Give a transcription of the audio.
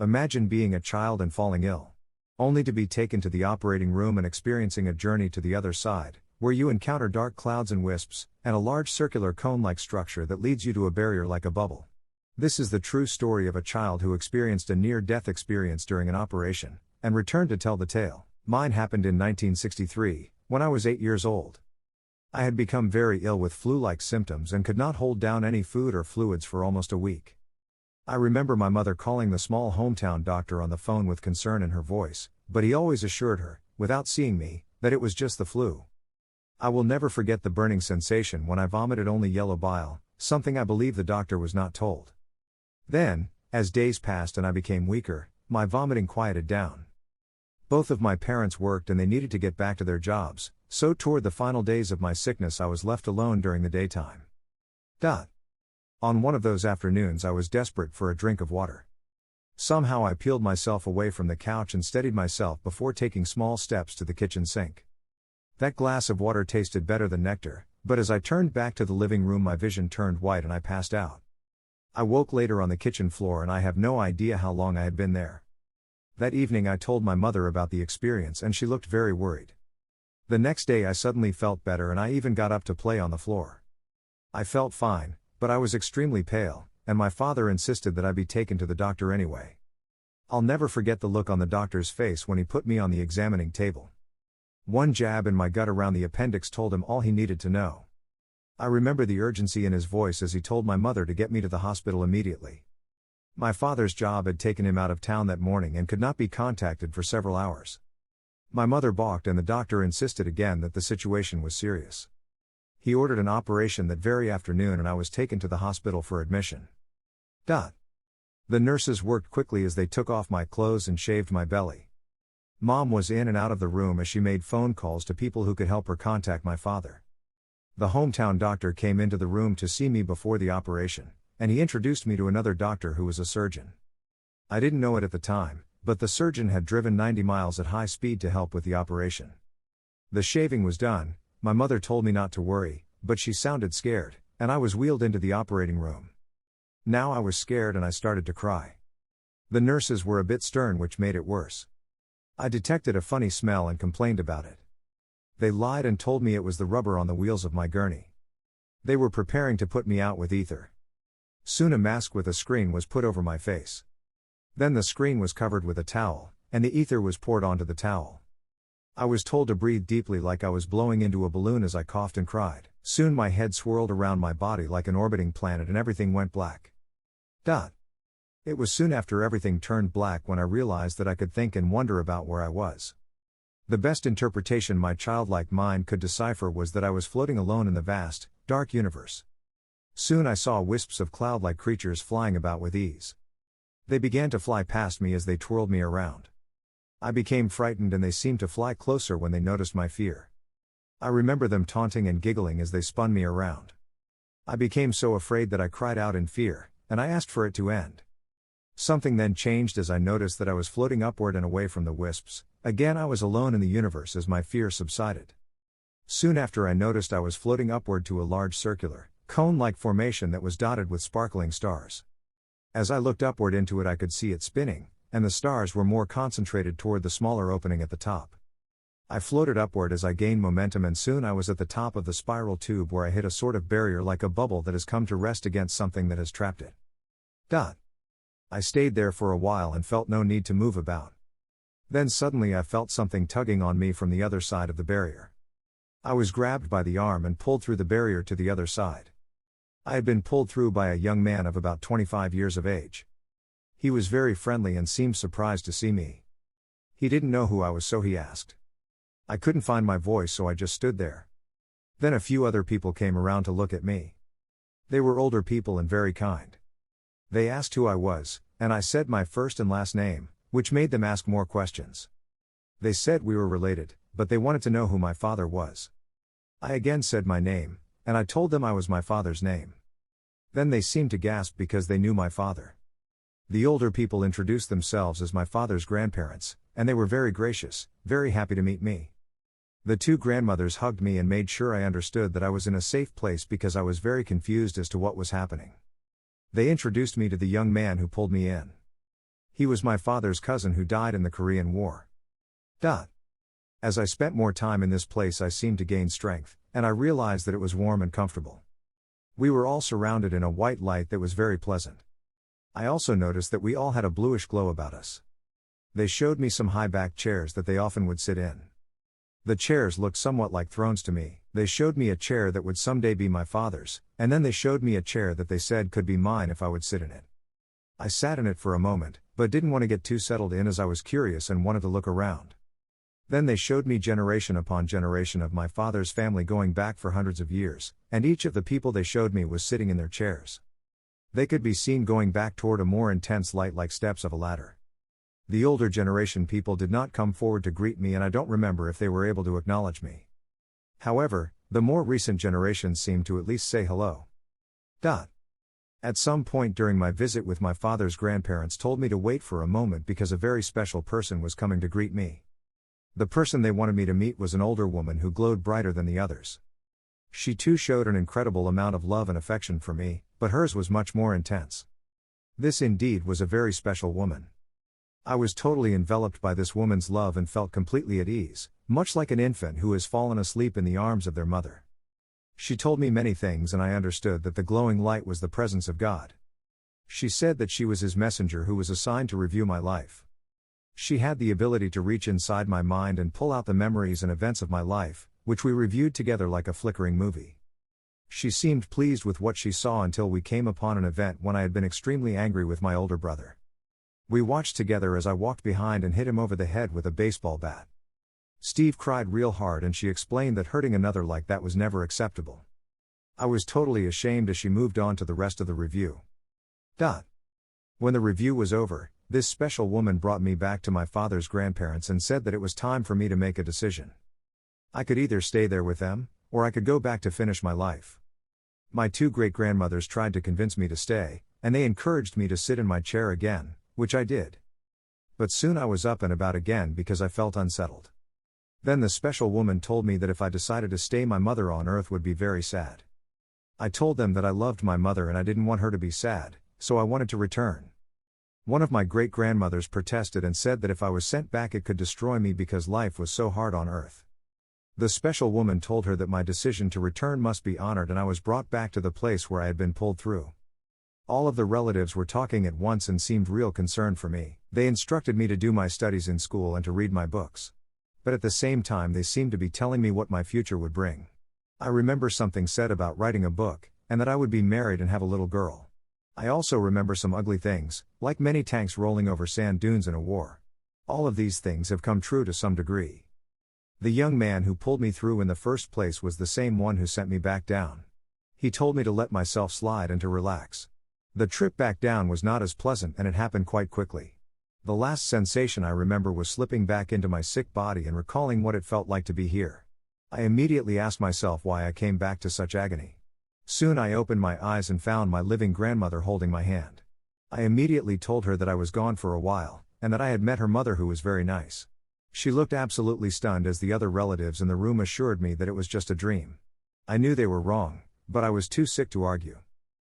Imagine being a child and falling ill. Only to be taken to the operating room and experiencing a journey to the other side, where you encounter dark clouds and wisps, and a large circular cone-like structure that leads you to a barrier like a bubble. This is the true story of a child who experienced a near-death experience during an operation, and returned to tell the tale. Mine happened in 1963, when I was 8 years old. I had become very ill with flu-like symptoms and could not hold down any food or fluids for almost a week. I remember my mother calling the small hometown doctor on the phone with concern in her voice, but he always assured her, without seeing me, that it was just the flu. I will never forget the burning sensation when I vomited only yellow bile, something I believe the doctor was not told. Then, as days passed and I became weaker, my vomiting quieted down. Both of my parents worked and they needed to get back to their jobs, so toward the final days of my sickness I was left alone during the daytime. On one of those afternoons I was desperate for a drink of water. Somehow I peeled myself away from the couch and steadied myself before taking small steps to the kitchen sink. That glass of water tasted better than nectar, but as I turned back to the living room my vision turned white and I passed out. I woke later on the kitchen floor and I have no idea how long I had been there. That evening I told my mother about the experience and she looked very worried. The next day I suddenly felt better and I even got up to play on the floor. I felt fine, but I was extremely pale, and my father insisted that I be taken to the doctor anyway. I'll never forget the look on the doctor's face when he put me on the examining table. One jab in my gut around the appendix told him all he needed to know. I remember the urgency in his voice as he told my mother to get me to the hospital immediately. My father's job had taken him out of town that morning and could not be contacted for several hours. My mother balked and the doctor insisted again that the situation was serious. He ordered an operation that very afternoon and I was taken to the hospital for admission. The nurses worked quickly as they took off my clothes and shaved my belly. Mom was in and out of the room as she made phone calls to people who could help her contact my father. The hometown doctor came into the room to see me before the operation, and he introduced me to another doctor who was a surgeon. I didn't know it at the time, but the surgeon had driven 90 miles at high speed to help with the operation. The shaving was done. My mother told me not to worry, but she sounded scared, and I was wheeled into the operating room. Now I was scared and I started to cry. The nurses were a bit stern, which made it worse. I detected a funny smell and complained about it. They lied and told me it was the rubber on the wheels of my gurney. They were preparing to put me out with ether. Soon a mask with a screen was put over my face. Then the screen was covered with a towel, and the ether was poured onto the towel. I was told to breathe deeply like I was blowing into a balloon as I coughed and cried. Soon my head swirled around my body like an orbiting planet and everything went black. It was soon after everything turned black when I realized that I could think and wonder about where I was. The best interpretation my childlike mind could decipher was that I was floating alone in the vast, dark universe. Soon I saw wisps of cloud-like creatures flying about with ease. They began to fly past me as they twirled me around. I became frightened and they seemed to fly closer when they noticed my fear. I remember them taunting and giggling as they spun me around. I became so afraid that I cried out in fear, and I asked for it to end. Something then changed as I noticed that I was floating upward and away from the wisps. Again I was alone in the universe as my fear subsided. Soon after I noticed I was floating upward to a large circular, cone-like formation that was dotted with sparkling stars. As I looked upward into it I could see it spinning, and the stars were more concentrated toward the smaller opening at the top. I floated upward as I gained momentum and soon I was at the top of the spiral tube where I hit a sort of barrier like a bubble that has come to rest against something that has trapped it. I stayed there for a while and felt no need to move about. Then suddenly I felt something tugging on me from the other side of the barrier. I was grabbed by the arm and pulled through the barrier to the other side. I had been pulled through by a young man of about 25 years of age. He was very friendly and seemed surprised to see me. He didn't know who I was, so he asked. I couldn't find my voice, so I just stood there. Then a few other people came around to look at me. They were older people and very kind. They asked who I was, and I said my first and last name, which made them ask more questions. They said we were related, but they wanted to know who my father was. I again said my name, and I told them I was my father's name. Then they seemed to gasp because they knew my father. The older people introduced themselves as my father's grandparents, and they were very gracious, very happy to meet me. The two grandmothers hugged me and made sure I understood that I was in a safe place because I was very confused as to what was happening. They introduced me to the young man who pulled me in. He was my father's cousin who died in the Korean War. As I spent more time in this place, I seemed to gain strength, and I realized that it was warm and comfortable. We were all surrounded in a white light that was very pleasant. I also noticed that we all had a bluish glow about us. They showed me some high-backed chairs that they often would sit in. The chairs looked somewhat like thrones to me. They showed me a chair that would someday be my father's, and then they showed me a chair that they said could be mine if I would sit in it. I sat in it for a moment, but didn't want to get too settled in as I was curious and wanted to look around. Then they showed me generation upon generation of my father's family going back for hundreds of years, and each of the people they showed me was sitting in their chairs. They could be seen going back toward a more intense light like steps of a ladder. The older generation people did not come forward to greet me, and I don't remember if they were able to acknowledge me. However, the more recent generations seemed to at least say hello. At some point during my visit with my father's grandparents told me to wait for a moment because a very special person was coming to greet me. The person they wanted me to meet was an older woman who glowed brighter than the others. She too showed an incredible amount of love and affection for me, but hers was much more intense. This indeed was a very special woman. I was totally enveloped by this woman's love and felt completely at ease, much like an infant who has fallen asleep in the arms of their mother. She told me many things, and I understood that the glowing light was the presence of God. She said that she was His messenger who was assigned to review my life. She had the ability to reach inside my mind and pull out the memories and events of my life, which we reviewed together like a flickering movie. She seemed pleased with what she saw until we came upon an event when I had been extremely angry with my older brother. We watched together as I walked behind and hit him over the head with a baseball bat. Steve cried real hard, and she explained that hurting another like that was never acceptable. I was totally ashamed as she moved on to the rest of the review. When the review was over, this special woman brought me back to my father's grandparents and said that it was time for me to make a decision. I could either stay there with them, or I could go back to finish my life. My two great-grandmothers tried to convince me to stay, and they encouraged me to sit in my chair again, which I did. But soon I was up and about again because I felt unsettled. Then the special woman told me that if I decided to stay, my mother on earth would be very sad. I told them that I loved my mother and I didn't want her to be sad, so I wanted to return. One of my great-grandmothers protested and said that if I was sent back it could destroy me because life was so hard on earth. The special woman told her that my decision to return must be honored, and I was brought back to the place where I had been pulled through. All of the relatives were talking at once and seemed real concerned for me. They instructed me to do my studies in school and to read my books. But at the same time they seemed to be telling me what my future would bring. I remember something said about writing a book, and that I would be married and have a little girl. I also remember some ugly things, like many tanks rolling over sand dunes in a war. All of these things have come true to some degree. The young man who pulled me through in the first place was the same one who sent me back down. He told me to let myself slide and to relax. The trip back down was not as pleasant, and it happened quite quickly. The last sensation I remember was slipping back into my sick body and recalling what it felt like to be here. I immediately asked myself why I came back to such agony. Soon I opened my eyes and found my living grandmother holding my hand. I immediately told her that I was gone for a while, and that I had met her mother, who was very nice. She looked absolutely stunned as the other relatives in the room assured me that it was just a dream. I knew they were wrong, but I was too sick to argue.